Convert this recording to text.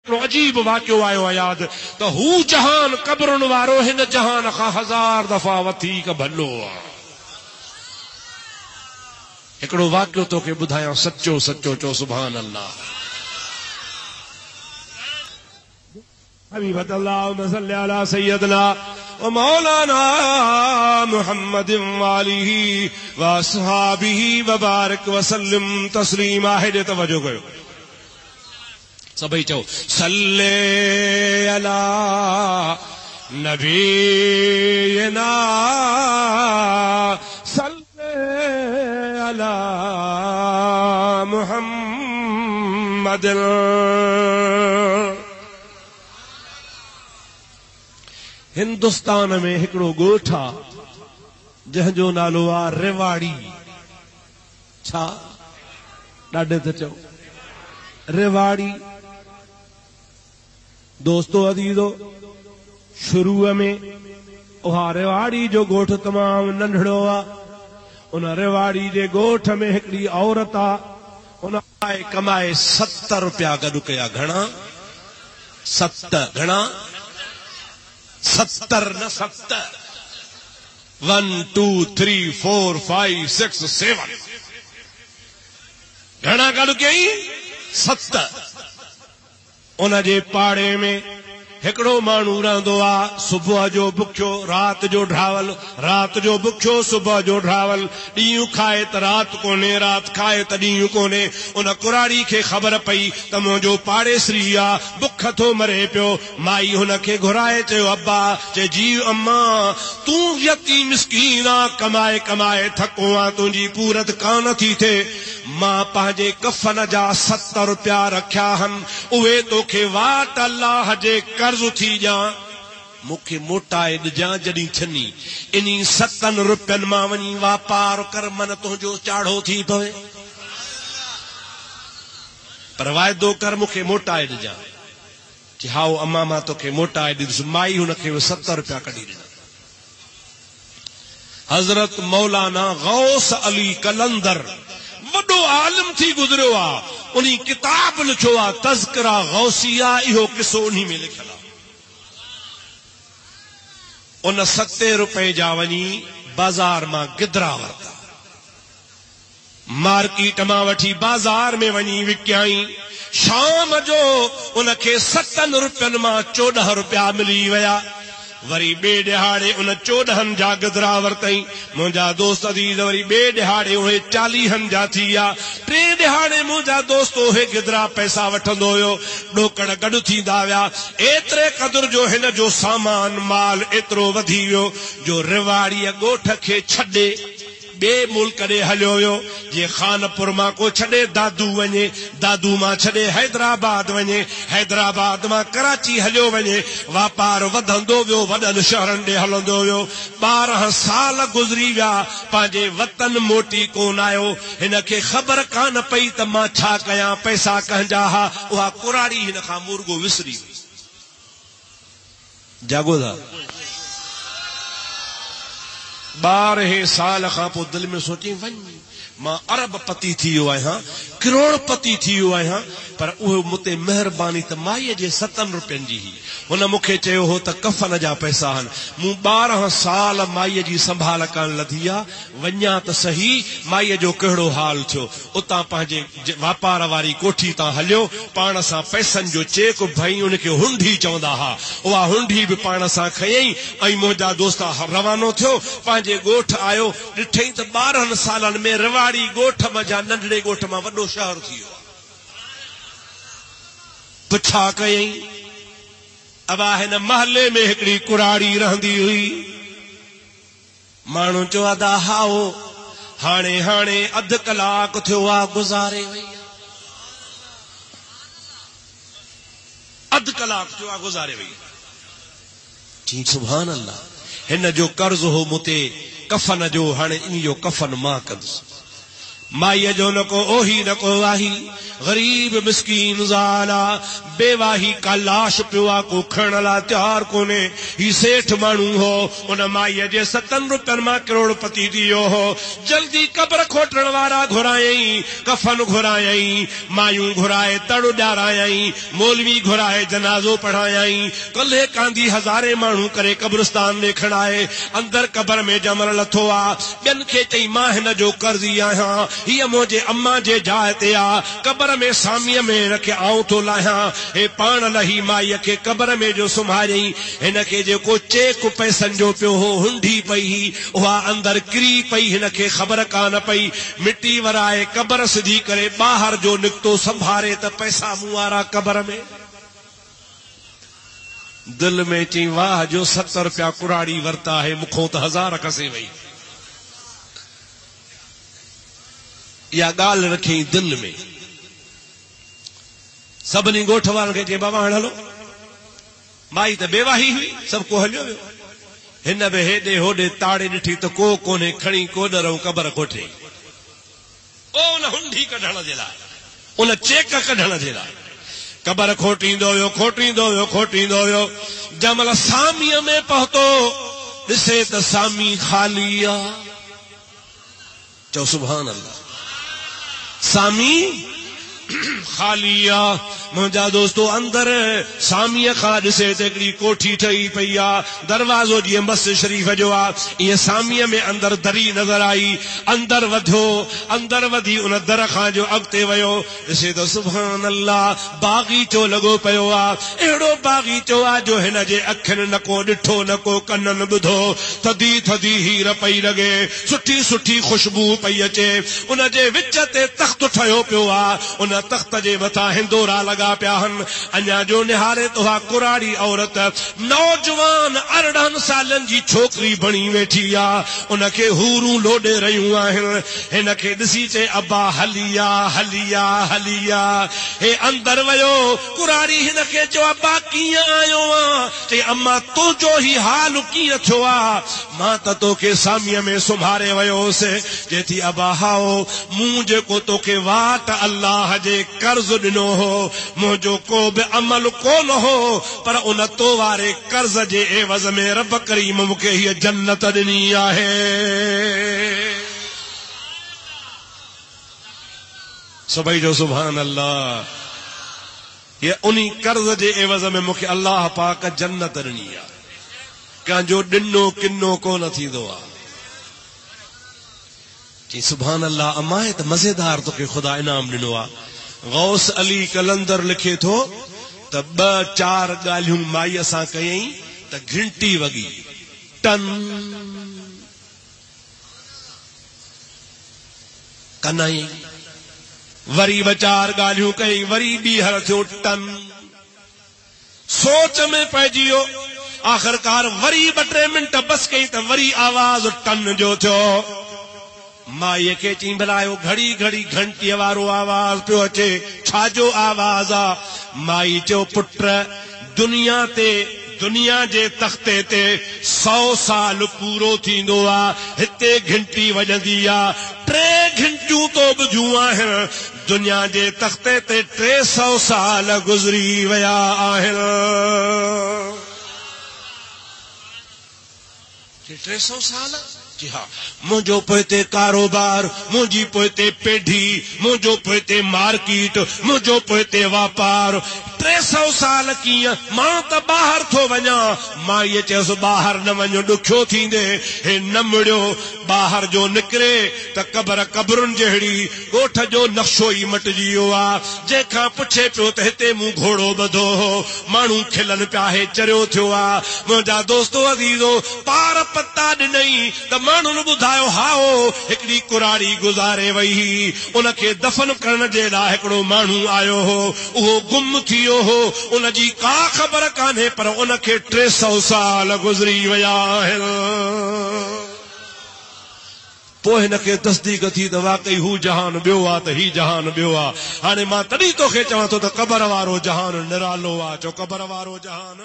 अजीब वाक्यो आयो आहे याद त हू जहान क़ब्रुनि वारो हिन जहान खां 1000 दफ़ा वधीक भलो आहे। हिकिड़ो वाक्यो तोखे ॿुधायां, सचो सचो चो सुभान अल्लाह। हबीब अल्लाहुम्मा सल्ली अला सय्यदना व मौलाना मुहम्मदिन व आलिहि व अस्हाबिहि व बारिक व सल्लिम तस्लीमा। हेॾे तवजो कयो, सभई चओ सल्ले अला नबीना सल्ले अला मुहम्मद। हिंदुस्तान में हिकिड़ो ॻोठ आहे जंहिंजो नालो आहे रेवाड़ी। छा ॾाढे त चओ रेवाड़ी। दोस्तो अदीदो, शुरू में उहा रेवाड़ी जो ॻोठ तमामु नंढड़ो आहे। उन रेवाड़ी जे ॻोठ में हिकिड़ी औरत आहे, उन कमाए 70 रुपया गॾु कया। घणा? 7। घणा? 70 न 7। 1 2 3 4 5 6 7 घणा गॾु कयई? 7। उन जे पाड़े में हिकिड़ो माण्हू रहंदो आहे, सुबुह जो बुखियो राति जो ढावल, राति जो बुखियो सुबुह जो ढावल। ॾींहुं खाए त राति कोन्हे, राति खाए त ॾींहुं कोन्हे। उन कुराड़ी खे ख़बर पई त मुंहिंजो पाड़ेसरी आहे, बुख थो मरे पियो। माई हुनखे घुराए चयो, अब्बा, चए जी अम्मा तूं यतीम मिस्कीन आहे, कमाए कमाए थको आहे, तुंहिंजी पूरत कान थी थिए। मां पंहिंजे कफन जा 70 रुपया रखिया आहिनि, उहे तोखे वाट अल्लाह जे कर्ज़ थी ॾियां, मूंखे मोटाए ॾिजां जॾहिं थिनी। इन्ही 7 रुपयनि मां वञी वापार कर, मन तुंहिंजो चाढ़ो थी पवे, पर वाइदो कर मूंखे मोटाए ॾिजां। चई हाओ अम्मा, मां तोखे मोटाए ॾींदुसि। माई हुनखे 70 रुपया कढी ॾिना। हज़रत मौलाना गौस अली कलंदर वॾो आलिम थी गुज़रियो आहे, उन किताब लिखियो आहे तज़किरा गौसिया। इहो किसो उन्ही में लिखियल आहे। उन 7 रुपए जा वञी बाज़ार मां गिदरा वरिता, मार्केट मां वठी बाज़ार में वञी विकियाई। शाम जो उनखे 7 रुपयनि मां 14 रुपया मिली विया। वरी ॿिए ॾिहाड़े उन 14 जा गिदरा वरितई। मुंहिंजा दोस्त अदीज़ वरी ॿिए ॾिहाड़े उहे 40 जा थी विया। 3 ॾिहाड़े मुंहिंजा दोस्त उहे गिदरा पैसा वठंदो हुयो, ॾोकड़ गॾु थींदा विया। एतिरे क़दुर जो हिन जो सामान माल एतिरो वधी वियो जो रेवाड़ीअ ॻोठ खे छॾे ॿिए मुल्क ॾे हलियो हुयो। जीअं खानपुर मां को छॾे दादू वञे, दादू मां छॾे हैदराबाद वञे, हैदराबाद मां कराची हलियो वञे। वापार वधंदो वियो, वॾनि शहरनि ॾे हलंदो वियो। 12 साल गुज़री विया, पंहिंजे वतन मोटी कोन आयो। हिन खे ख़बर कान पई त मां छा कयां, पैसा कंहिंजा हा। उहा कुराड़ी हिन खां मुर्गो विसरी वई। जागो था। 12 साल खां पोइ दिलि में सोची, वञ मां अरबपति थी वियो आहियां, करोड़पति थी वियो आहियां, पर उहो मूंते महिरबानी त माईअ जे 7 रुपयनि जी ही। हुन मूंखे चयो हो त कफन जा पैसा आहिनि। मूं 12 साल माईअ जी संभाल करण लधी आहे, वञा त सही माईअ जो कहिड़ो हाल थियो। उतां पंहिंजे वापार वारी कोठी तां हलियो, पाण सां पैसनि जो चेक भई, उनखे हुंडी चवंदा हुआ। उहा हुंडी बि पाण सां खयईं ऐं मुंहिंजा दोस्त रवानो थियो, पंहिंजे ॻोठ आयो। ॾिठई त 12 सालनि में रेवाड़ी ॻोठ मां जा नंढड़े ॻोठ मां वॾो शहर थी वियो आहे। पुछा कयईं, अबा हिन महले में हिकिड़ी कुराड़ी रहंदी हुई। माण्हू चवंदा हाओ, हाणे हाणे अधु कलाक थियो आहे गुज़ारे वई, अधु कलाक थियो आहे गुज़ारे वई। ठीक सुभान अल्लाह। हिन जो कर्ज़ हो मूंते कफन जो, हाणे इन जो कफन मां कंदुसि। माईअ जो न को ओही न को वाही, गरीब मिस्कीन ज़ाला बेवाही का लाश पियो आहे, को खणण लाइ तयार कोन्हे। ही सेठ माण्हू हो, उन माईअ जे 7 रुपयनि मां करोड़पति थी वियो हो। जल्दी क़ब्र खोटण वारा घुरायई, कफन घुरायई, मायूं घुराए तड़ ॾियारायई, मौलवी घुराए जनाज़ो पढ़ायई, कल्हे कांदी हज़ारे माण्हू करे कब्रिस्तान में खणाए अंदर क़ब्र में जमल लथो आहे। ॿियनि खे चई मां हिन जो कर्ज़ी आहियां, हीअ मुंहिंजे अम्मा जे जाइ ते आहे, क़ब्र में सामीअ में हिन खे आऊं थो लाहियां। हे पाण लही माईअ खे क़ब्र में जो सुम्हारियईं। हिन खे जेको चेक पैसनि जो पियो हो, हुंडी पई, उहा अंदर किरी पई, हिन खे ख़बर कान पई। मिटी वराए क़ब्र सिधी करे ॿाहिरि जो निकितो, संभारे त पैसा मूं वारा क़ब्र में। दिल में चई वाह जो 70 रुपया कुराड़ी वरता है, मूंखों त 1000 कसे वई। या ॻाल्हि रखी दिल में। सभिनी ॻोठ वारनि खे चई बाबा हाणे हलो। माई त बेवाही हुई, सभु को हलियो वियो। हिन बि हेॾे होॾे ताड़े ॾिठी त को कोन्हे, खणी कोडर ऐं क़ब्र खोटे। उन हुंडी कढण जे लाइ, उन चेक कढण जे लाइ क़ब्र खोटींदो वियो, खोटींदो वियो, खोटींदो वियो। जंहिंमहिल सामीअ में पहुतो, ॾिसे त सामी ख़ाली आहे। चओ सुभान अल्लाह। सामी खाली आहे। मुंहिंजा दोस्तो अंदर सामीअ खां ॾिसे त हिकिड़ी कोठी ठही पई आहे, दरवाज़ो जीअं मस्जिद शरीफ़ जो आहे, ईअं सामीअ में अंदर दरी नज़र आई। अंदर वधियो, अंदर वधी उन दर खां जो अॻिते वियो, ॾिसे त सुभान अल्लाह बाग़ीचो लॻो पियो आहे। अहिड़ो बाग़ीचो आहे जो हिन जे अखियुनि न को ॾिठो, न को कननि ॿुधो। थधी थधी हीर पई लॻे, सुठी सुठी ख़ुशबू पई अचे। उन जे विच ते तख़्त ठहियो पियो आहे, उन तख़्त जे मथां हिंदोरा लॻा पिया आहिनि। अञा जो निहारे तो हा कुराड़ी औरत नौजवान 18 सालनि जी छोकिरी बणी वेठी आहे, उनखे हूरूं लोॾे रहियूं आहिनि। हिन खे ॾिसी चए अब्बा हलिया हलिया हलिया। हे अंदर वियो, कुराड़ी हिन खे चयो अब्बा कीअं आयो आहे? चई अम्मा तुंहिंजो ही हाल कीअं थियो आहे? मां त तोखे सामीअ में सुम्हारे वियो हुउसि। जेथी अब्बा हाओ, मूं जेको तोखे वाट अल्लाह जे कर्ज़ ॾिनो हो, मुंहिंजो को बि अमल कोन हो, पर उन तो वारे कर्ज़ जे एवज़ में रब करीम मूंखे हीअ जन्नत ॾिनी आहे। सभई जो सुभान अल्लाह। ये उन्ही कर्ज़ जे एवज़ में मूंखे अल्लाह पाक जन्नत ॾिनी आहे। कंहिंजो ॾिनो किनो कोन थींदो आहे। चई सुभान अल्लाह, अम्मा त मज़ेदार तोखे ख़ुदा इनाम ॾिनो आहे। गौस अली कलंदर लिखे थो त 2-4 ॻाल्हियूं माईअ सां कयईं त घंटी वॻी टन कनाई, वरी 2-4 ॻाल्हियूं कयईं, वरी ॿीहर थियो टन। सोच में पइजी वियो। आख़िरकार वरी 2-3 मिंट बस कई त वरी आवाज़ टन जो थियो। माईअ खे चई भलायो घड़ी घड़ी घंटीअ वारो आवाज़ पियो अचे, छाजो आवाज़ आहे? माई चयो पुट, दुनिया जे तख़्ते ते 100 साल पूरो थींदो आहे, हिते घंटी वॼंदी आहे। 3 घंटियूं तो ॿुधियूं आहिनि। दुनिया जे तख़्ते ते 300 साल गुज़री विया आहिनि। 300 साल? जी हा। मुंहिंजो पोइते कारोबार, मुंहिंजी पोइते पेढी, मुंहिंजो पोइते मार्केट, मुंहिंजो पोइते वापार। 300 साल कीअं? मां त ॿाहिरि थो वञा। माईअ चयोसि ॿाहिरि न वञो, ॾुखियो थींदे। हे न मुड़ियो, ॿाहिरि जो निकिरे त क़ब्रुनि जहिड़ी ॻोठ जो नक्शो ई मटिजी वियो आहे। जंहिंखां पुछे पियो त हिते मूं घोड़ो ॿधो हो, माण्हू खिलनि पिया, हे चरियो थियो आहे। मुंहिंजा दोस्तो अज़ीज़ो, पार पता ॾिनई त माण्हुनि ॿुधायो हाओ हिकिड़ी कुराड़ी गुज़ारे वई, उनखे दफ़न करण जे लाइ हिकिड़ो माण्हू आयो हो, उहो गुम थी वियो हो, उनजी का ख़बर कान्हे, पर उनखे 300 साल गुज़री विया आहिनि। पोइ हिनखे तस्दीक थी त वाकई हू जहान ॿियो आहे त ही जहान ॿियो आहे। हाणे मां तॾहिं तोखे चवां थो त क़ब्र वारो जहान निरालो आहे। चो क़ब्र वारो जहान